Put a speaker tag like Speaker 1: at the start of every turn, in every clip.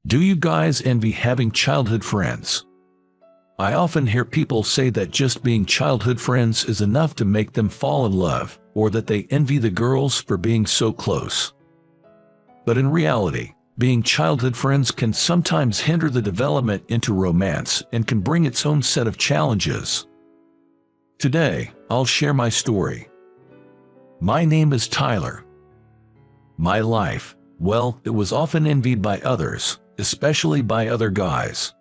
Speaker 1: Do you guys envy having childhood friends? I often hear people say that just being childhood friends is enough to make them fall in love, or that they envy the girls for being so close. But in reality, being childhood friends can sometimes hinder the development into romance and can bring its own set of challenges. Today, I'll share my story. My name is Tyler. My life, well, it was often envied by others, especially by other guys.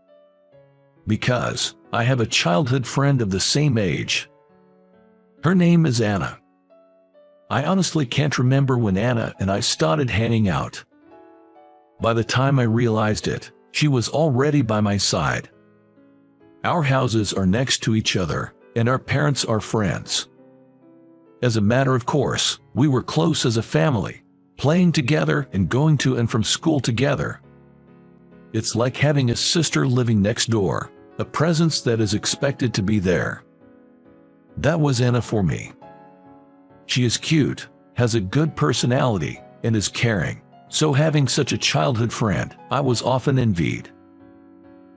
Speaker 1: Because I have a childhood friend of the same age. Her name is Anna. I honestly can't remember when Anna and I started hanging out. By the time I realized it, she was already by my side. Our houses are next to each other, and our parents are friends. As a matter of course, we were close as a family, playing together and going to and from school together. It's like having a sister living next door, a presence that is expected to be there. That was Anna for me. She is cute, has a good personality, and is caring, so having such a childhood friend, I was often envied.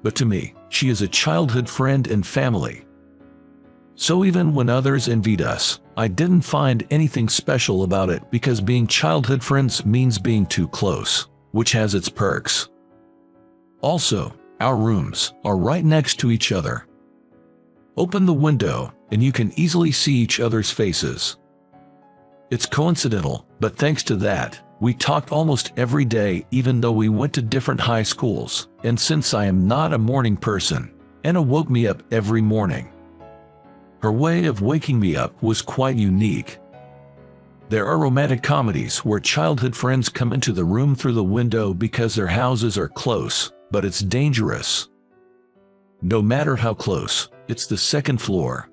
Speaker 1: But to me, she is a childhood friend and family. So even when others envied us, I didn't find anything special about it because being childhood friends means being too close, which has its perks. Also, our rooms are right next to each other. Open the window, and you can easily see each other's faces. It's coincidental, but thanks to that, we talked almost every day even though we went to different high schools, and since I am not a morning person, Anna woke me up every morning. Her way of waking me up was quite unique. There are romantic comedies where childhood friends come into the room through the window because their houses are close, but it's dangerous. No matter how close, it's the second floor.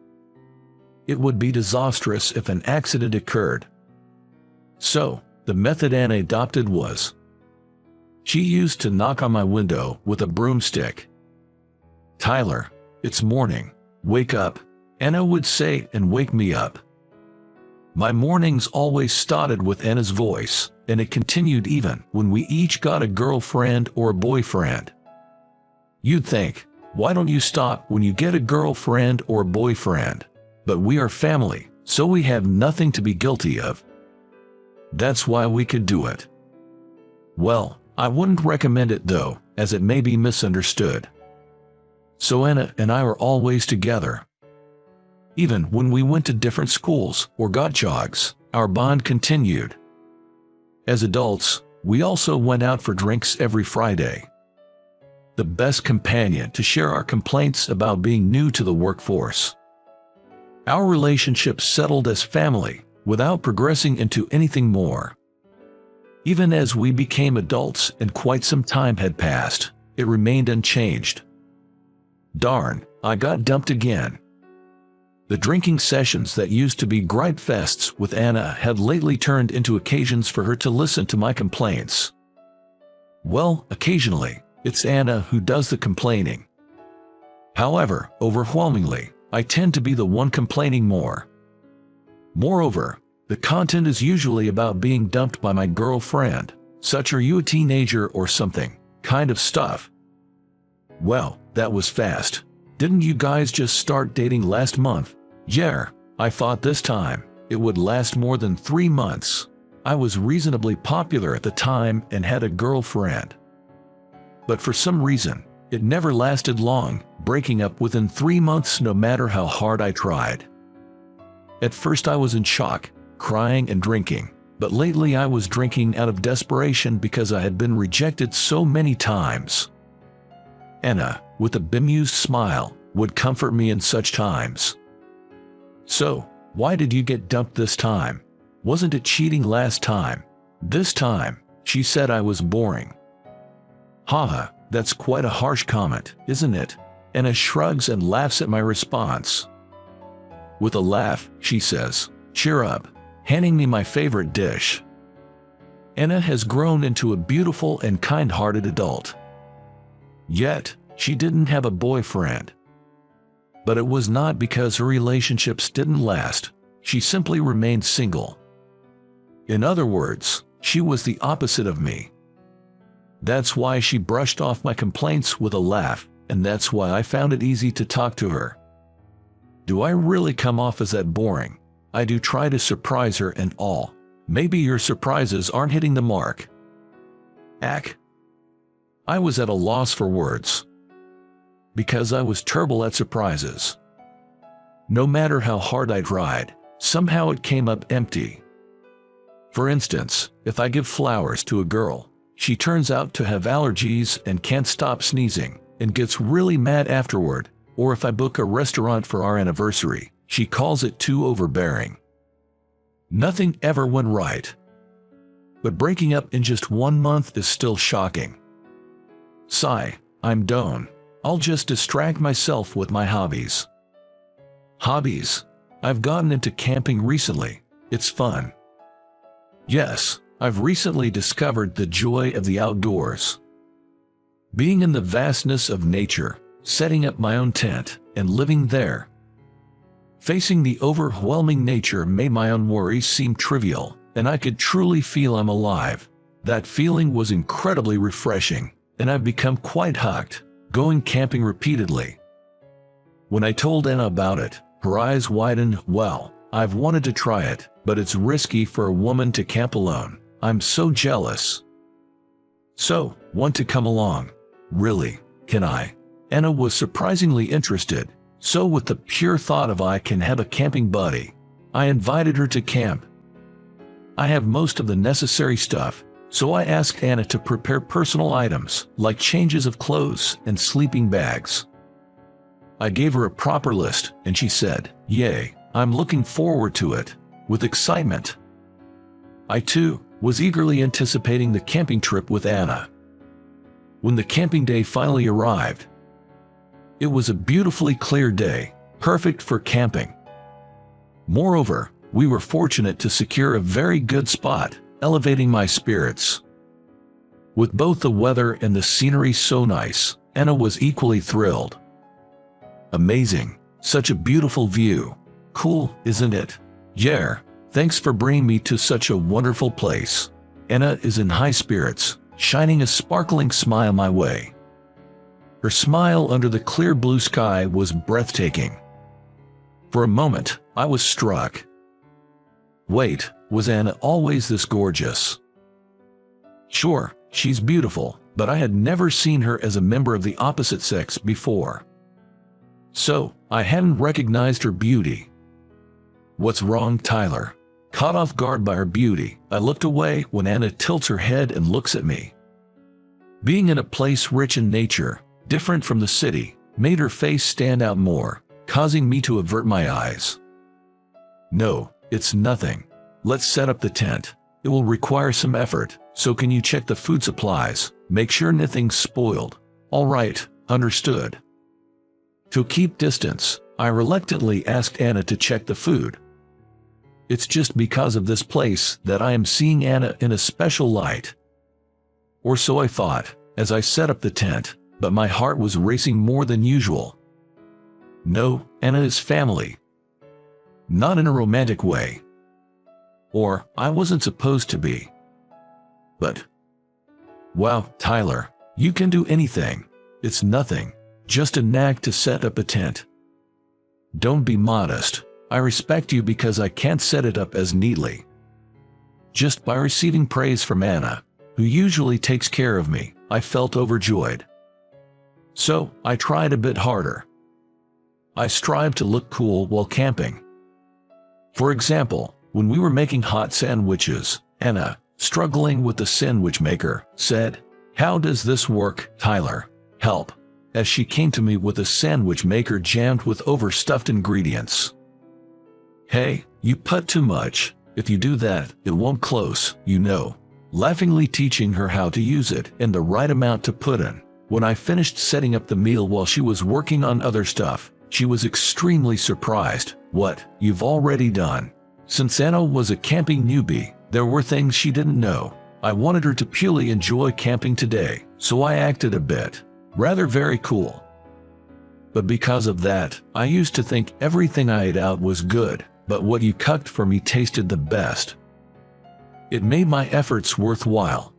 Speaker 1: It would be disastrous if an accident occurred. So, the method Anna adopted was, she used to knock on my window with a broomstick. "Tyler, it's morning. Wake up," Anna would say and wake me up. My mornings always started with Anna's voice, and it continued even when we each got a girlfriend or a boyfriend. You'd think, why don't you stop when you get a girlfriend or a boyfriend? But we are family, so we have nothing to be guilty of. That's why we could do it. Well, I wouldn't recommend it though, as it may be misunderstood. So Anna and I were always together. Even when we went to different schools or got jogs, our bond continued. As adults, we also went out for drinks every Friday. The best companion to share our complaints about being new to the workforce. Our relationship settled as family, without progressing into anything more. Even as we became adults and quite some time had passed, it remained unchanged. Darn, I got dumped again. The drinking sessions that used to be gripe fests with Anna had lately turned into occasions for her to listen to my complaints. Well, occasionally, it's Anna who does the complaining. However, overwhelmingly, I tend to be the one complaining more. Moreover, the content is usually about being dumped by my girlfriend, such "are you a teenager or something" kind of stuff. Well, that was fast. Didn't you guys just start dating last month? Yeah, I thought this time it would last more than 3 months. I was reasonably popular at the time and had a girlfriend. But for some reason, it never lasted long, breaking up within 3 months no matter how hard I tried. At first I was in shock, crying and drinking, but lately I was drinking out of desperation because I had been rejected so many times. Anna, with a bemused smile, would comfort me in such times. "So, why did you get dumped this time? Wasn't it cheating last time? This time," she said, "I was boring." Haha, that's quite a harsh comment, isn't it? Anna shrugs and laughs at my response. With a laugh, she says, "Cheer up," handing me my favorite dish. Anna has grown into a beautiful and kind-hearted adult. Yet, she didn't have a boyfriend. But it was not because her relationships didn't last, she simply remained single. In other words, she was the opposite of me. That's why she brushed off my complaints with a laugh, and that's why I found it easy to talk to her. Do I really come off as that boring? I do try to surprise her and all. Maybe your surprises aren't hitting the mark. Ack. I was at a loss for words. Because I was terrible at surprises. No matter how hard I tried, somehow it came up empty. For instance, if I give flowers to a girl, she turns out to have allergies and can't stop sneezing, and gets really mad afterward. Or if I book a restaurant for our anniversary, she calls it too overbearing. Nothing ever went right. But breaking up in just 1 month is still shocking. Sigh, I'm done. I'll just distract myself with my hobbies. Hobbies? I've gotten into camping recently. It's fun. Yes, I've recently discovered the joy of the outdoors. Being in the vastness of nature, setting up my own tent, and living there. Facing the overwhelming nature made my own worries seem trivial, and I could truly feel I'm alive. That feeling was incredibly refreshing, and I've become quite hooked, going camping repeatedly. When I told Anna about it, her eyes widened. Well, I've wanted to try it, but it's risky for a woman to camp alone. I'm so jealous. So, want to come along? Really, can I? Anna was surprisingly interested, so with the pure thought of I can have a camping buddy, I invited her to camp. I have most of the necessary stuff, so I asked Anna to prepare personal items like changes of clothes and sleeping bags. I gave her a proper list, and she said, "Yay, I'm looking forward to it," with excitement. I too was eagerly anticipating the camping trip with Anna. When the camping day finally arrived, it was a beautifully clear day, perfect for camping. Moreover, we were fortunate to secure a very good spot, elevating my spirits. With both the weather and the scenery so nice, Anna was equally thrilled. Amazing, such a beautiful view. Cool, isn't it? Yeah, thanks for bringing me to such a wonderful place. Anna is in high spirits, shining a sparkling smile my way. Her smile under the clear blue sky was breathtaking. For a moment, I was struck. Wait, was Anna always this gorgeous? Sure, she's beautiful, but I had never seen her as a member of the opposite sex before. So, I hadn't recognized her beauty. What's wrong, Tyler? Caught off guard by her beauty, I looked away when Anna tilts her head and looks at me. Being in a place rich in nature, different from the city, made her face stand out more, causing me to avert my eyes. No, it's nothing. Let's set up the tent. It will require some effort, so can you check the food supplies, make sure nothing's spoiled? All right, understood. To keep distance, I reluctantly asked Anna to check the food. It's just because of this place that I am seeing Anna in a special light. Or so I thought, as I set up the tent, but my heart was racing more than usual. No, Anna is family. Not in a romantic way. Or, I wasn't supposed to be. But, wow, Tyler, you can do anything. It's nothing, just a knack to set up a tent. Don't be modest. I respect you because I can't set it up as neatly. Just by receiving praise from Anna, who usually takes care of me, I felt overjoyed. So, I tried a bit harder. I strived to look cool while camping. For example, when we were making hot sandwiches, Anna, struggling with the sandwich maker, said, "How does this work, Tyler? Help," as she came to me with a sandwich maker jammed with overstuffed ingredients. "Hey, you put too much. If you do that, it won't close, you know." Laughingly teaching her how to use it and the right amount to put in. When I finished setting up the meal while she was working on other stuff, she was extremely surprised. "What, you've already done?" Since Anna was a camping newbie, there were things she didn't know. I wanted her to purely enjoy camping today, so I acted a bit, rather very cool. But because of that, I used to think everything I ate out was good, but what you cooked for me tasted the best. It made my efforts worthwhile.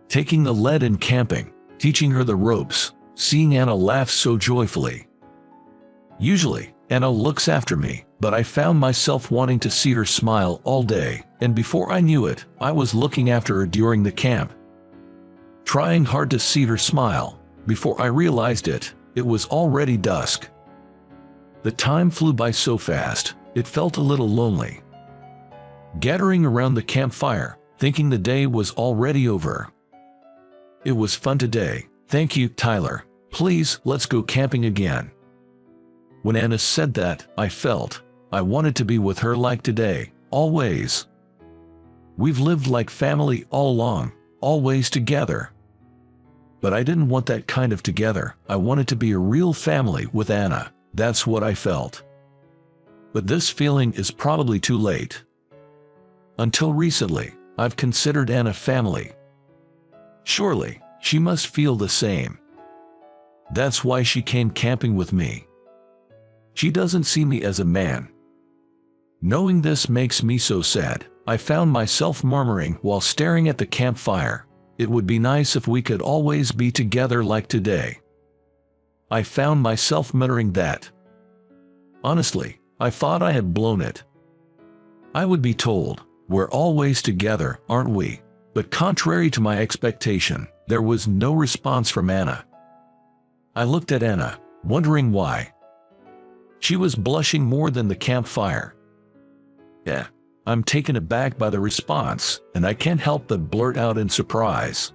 Speaker 1: taking the lead in camping, teaching her the ropes, seeing Anna laugh so joyfully. Usually, Anna looks after me, but I found myself wanting to see her smile all day, and before I knew it, I was looking after her during the camp. Trying hard to see her smile. Before I realized it, it was already dusk. The time flew by so fast, it felt a little lonely. Gathering around the campfire, thinking the day was already over. It was fun today, thank you, Tyler. Please, let's go camping again. When Anna said that, I felt I wanted to be with her like today, always. We've lived like family all along, always together. But I didn't want that kind of together. I wanted to be a real family with Anna. That's what I felt. But this feeling is probably too late. Until recently, I've considered Anna family. Surely, she must feel the same. That's why she came camping with me. She doesn't see me as a man. Knowing this makes me so sad. I found myself murmuring while staring at the campfire. It would be nice if we could always be together like today. I found myself muttering that. Honestly, I thought I had blown it. I would be told, we're always together, aren't we? But contrary to my expectation, there was no response from Anna. I looked at Anna, wondering why. She was blushing more than the campfire. Yeah, I'm taken aback by the response, and I can't help but blurt out in surprise.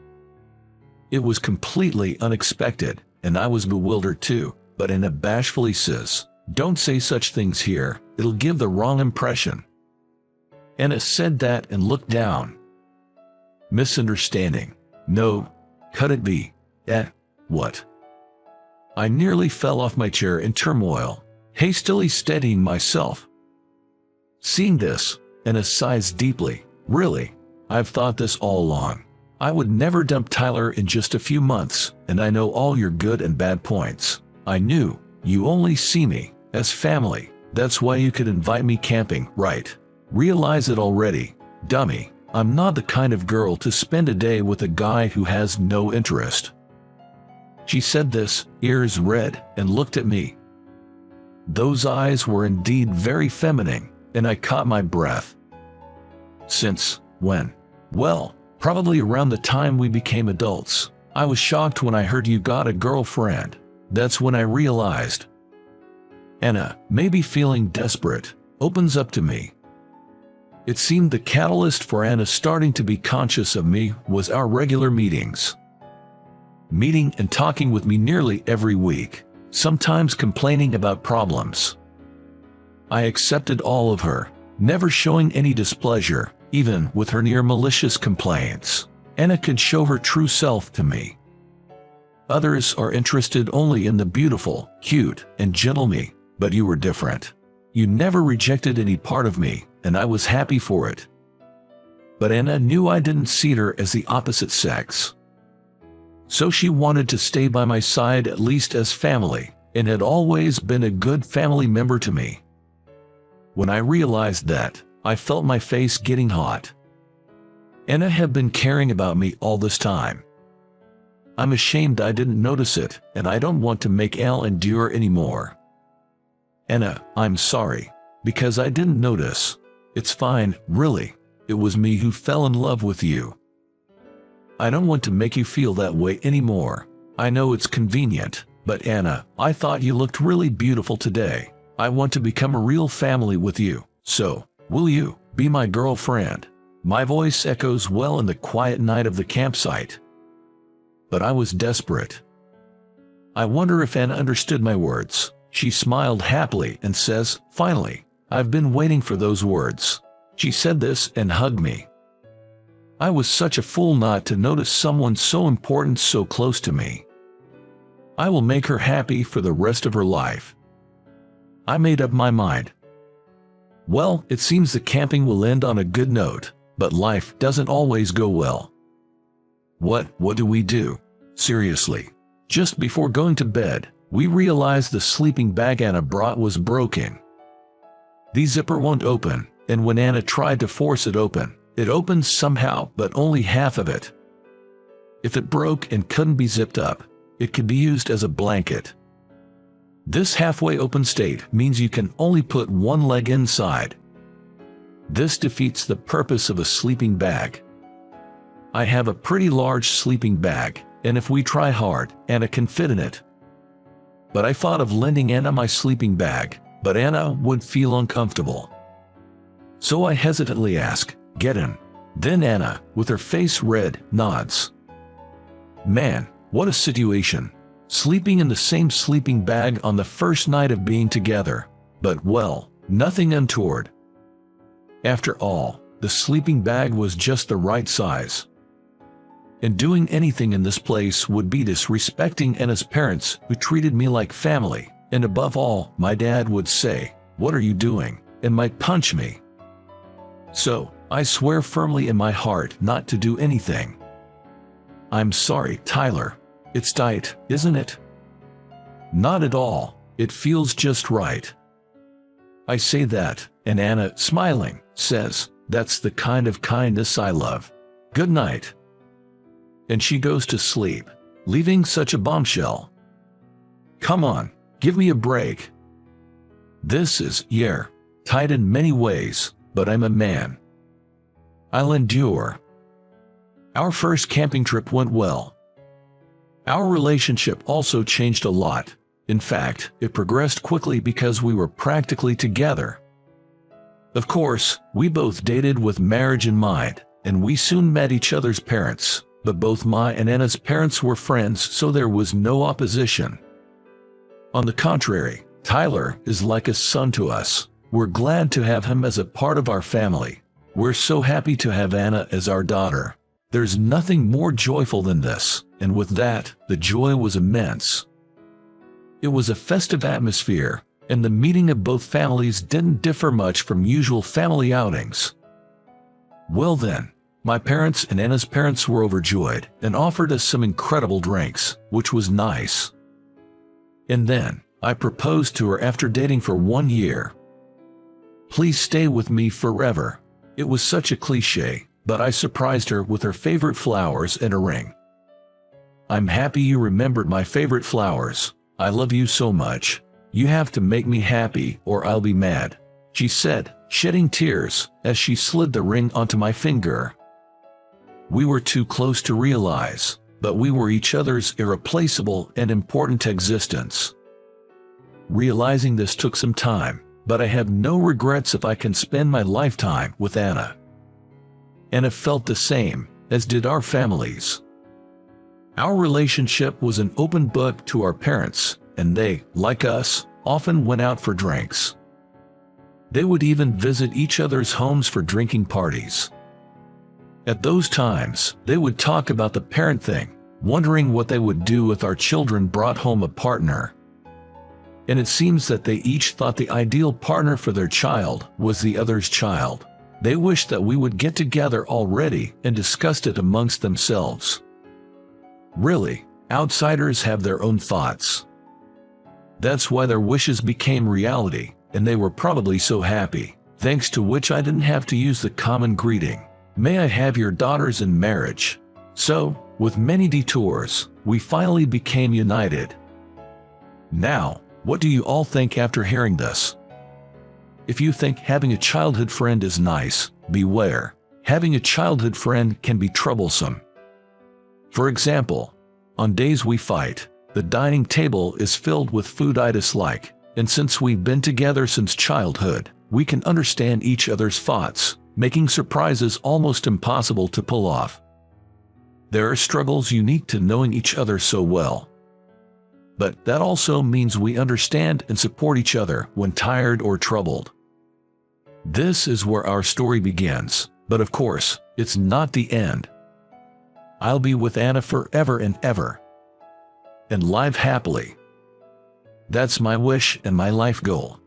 Speaker 1: It was completely unexpected, and I was bewildered too, but Anna bashfully says, "Don't say such things here, it'll give the wrong impression." Anna said that and looked down. Misunderstanding. No, could it be? What? I nearly fell off my chair in turmoil, hastily steadying myself. Seeing this, Anna sighs deeply. Really? I've thought this all along. I would never dump Tyler in just a few months, and I know all your good and bad points. I knew. You only see me as family. That's why you could invite me camping, right? Realize it already, dummy. I'm not the kind of girl to spend a day with a guy who has no interest. She said this, ears red, and looked at me. Those eyes were indeed very feminine, and I caught my breath. Since when? Well, probably around the time we became adults. I was shocked when I heard you got a girlfriend. That's when I realized. Anna, maybe feeling desperate, opens up to me. It seemed the catalyst for Anna starting to be conscious of me was our regular meetings. Meeting and talking with me nearly every week, sometimes complaining about problems. I accepted all of her, never showing any displeasure, even with her near malicious complaints. Anna could show her true self to me. Others are interested only in the beautiful, cute, and gentle me, but you were different. You never rejected any part of me, and I was happy for it. But Anna knew I didn't see her as the opposite sex. So she wanted to stay by my side at least as family, and had always been a good family member to me. When I realized that, I felt my face getting hot. Anna had been caring about me all this time. I'm ashamed I didn't notice it, and I don't want to make Al endure anymore. Anna, I'm sorry, because I didn't notice. It's fine, really. It was me who fell in love with you. I don't want to make you feel that way anymore. I know it's convenient, but Anna, I thought you looked really beautiful today. I want to become a real family with you, so, will you be my girlfriend? My voice echoes well in the quiet night of the campsite. But I was desperate. I wonder if Anna understood my words. She smiled happily and says, "Finally, I've been waiting for those words." She said this and hugged me. I was such a fool not to notice someone so important so close to me. I will make her happy for the rest of her life. I made up my mind. Well, it seems the camping will end on a good note, but life doesn't always go well. What do we do? Seriously. Just before going to bed, we realized the sleeping bag Anna brought was broken. The zipper won't open, and when Anna tried to force it open, it opened somehow, but only half of it. If it broke and couldn't be zipped up, it could be used as a blanket. This halfway open state means you can only put one leg inside. This defeats the purpose of a sleeping bag. I have a pretty large sleeping bag, and if we try hard, Anna can fit in it. But I thought of lending Anna my sleeping bag, but Anna would feel uncomfortable. So I hesitantly ask, "Get in." Then Anna, with her face red, nods. Man, what a situation. Sleeping in the same sleeping bag on the first night of being together. But well, nothing untoward. After all, the sleeping bag was just the right size. And doing anything in this place would be disrespecting Anna's parents, who treated me like family, and above all, my dad would say, "What are you doing?" and might punch me. So, I swear firmly in my heart not to do anything. "I'm sorry, Tyler. It's tight, isn't it?" "Not at all. It feels just right." I say that, and Anna, smiling, says, "That's the kind of kindness I love. Good night." And she goes to sleep, leaving such a bombshell. Come on, give me a break. This is, tight in many ways, but I'm a man. I'll endure. Our first camping trip went well. Our relationship also changed a lot. In fact, it progressed quickly because we were practically together. Of course, we both dated with marriage in mind, and we soon met each other's parents, but both my and Anna's parents were friends, so there was no opposition. On the contrary, Tyler is like a son to us. We're glad to have him as a part of our family. We're so happy to have Anna as our daughter. There's nothing more joyful than this, and with that, the joy was immense. It was a festive atmosphere, and the meeting of both families didn't differ much from usual family outings. Well then, my parents and Anna's parents were overjoyed and offered us some incredible drinks, which was nice. And then, I proposed to her after dating for 1 year. Please stay with me forever. It was such a cliché, but I surprised her with her favorite flowers and a ring. I'm happy you remembered my favorite flowers. I love you so much. You have to make me happy or I'll be mad, she said, shedding tears as she slid the ring onto my finger. We were too close to realize, but we were each other's irreplaceable and important existence. Realizing this took some time, but I have no regrets if I can spend my lifetime with Anna. Anna felt the same, as did our families. Our relationship was an open book to our parents, and they, like us, often went out for drinks. They would even visit each other's homes for drinking parties. At those times, they would talk about the parent thing, wondering what they would do if our children brought home a partner. And it seems that they each thought the ideal partner for their child was the other's child. They wished that we would get together already and discussed it amongst themselves. Really, outsiders have their own thoughts. That's why their wishes became reality, and they were probably so happy, thanks to which I didn't have to use the common greeting, "May I have your daughters in marriage?" So, with many detours, we finally became united. Now, what do you all think after hearing this? If you think having a childhood friend is nice, beware. Having a childhood friend can be troublesome. For example, on days we fight, the dining table is filled with food I dislike, and since we've been together since childhood, we can understand each other's thoughts, making surprises almost impossible to pull off. There are struggles unique to knowing each other so well. But that also means we understand and support each other when tired or troubled. This is where our story begins, but of course, it's not the end. I'll be with Anna forever and ever. And live happily. That's my wish and my life goal.